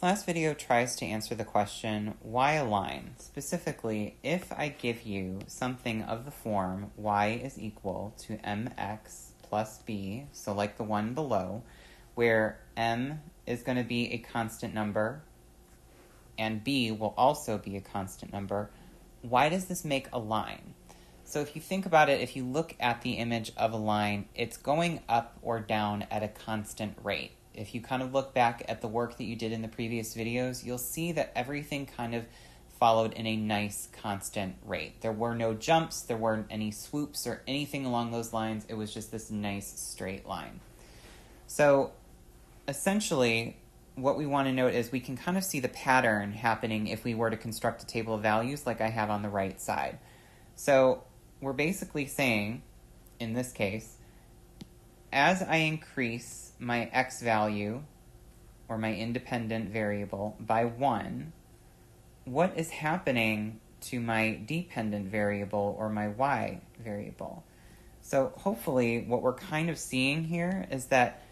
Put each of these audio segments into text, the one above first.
This last video tries to answer the question, why a line? Specifically, if I give you something of the form y is equal to mx plus b, so like the one below, where m is going to be a constant number and b will also be a constant number, why does this make a line? So if you think about it, if you look at the image of a line, it's going up or down at a constant rate. If you kind of look back at the work that you did in the previous videos, you'll see that everything kind of followed in a nice constant rate. There were no jumps, there weren't any swoops or anything along those lines. It was just this nice straight line. So essentially, what we want to note is we can kind of see the pattern happening if we were to construct a table of values like I have on the right side. So we're basically saying, in this case, as I increase my x value, or my independent variable, by 1, what is happening to my dependent variable, or my y variable? So hopefully what we're kind of seeing here is that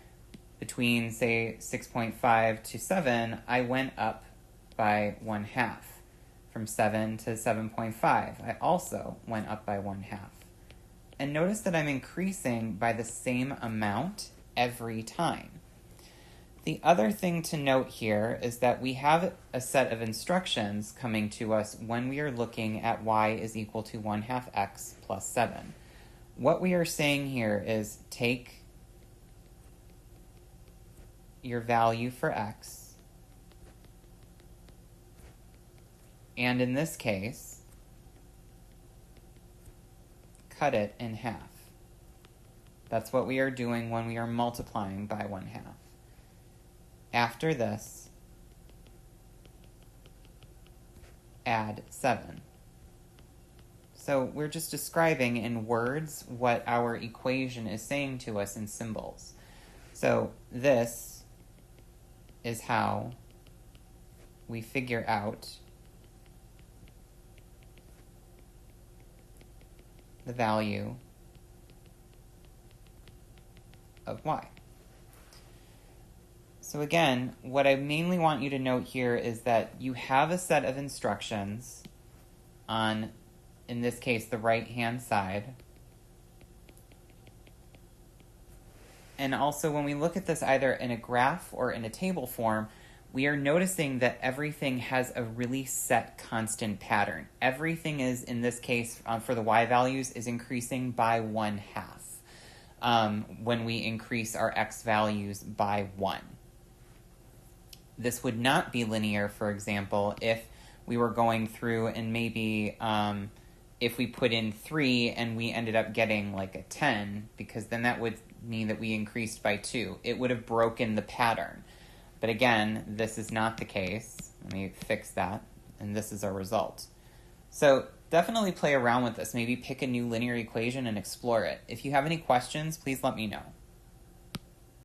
between, say, 6.5 to 7, I went up by 1/2. From 7 to 7.5, I also went up by 1/2. And notice that I'm increasing by the same amount every time. The other thing to note here is that we have a set of instructions coming to us when we are looking at y is equal to 1/2 x plus 7. What we are saying here is take your value for x, and in this case, cut it in half. That's what we are doing when we are multiplying by 1/2. After this, add 7. So we're just describing in words what our equation is saying to us in symbols. So this is how we figure out the value of y. So again, what I mainly want you to note here is that you have a set of instructions on, in this case, the right-hand side. And also when we look at this either in a graph or in a table form, we are noticing that everything has a really set constant pattern. Everything is, in this case, for the y values, is increasing by 1/2 when we increase our x values by 1. This would not be linear, for example, if we were going through and maybe if we put in 3 and we ended up getting like a 10, because then that would mean that we increased by 2. It would have broken the pattern. But again, this is not the case. Let me fix that, and this is our result. So definitely play around with this. Maybe pick a new linear equation and explore it. If you have any questions, please let me know.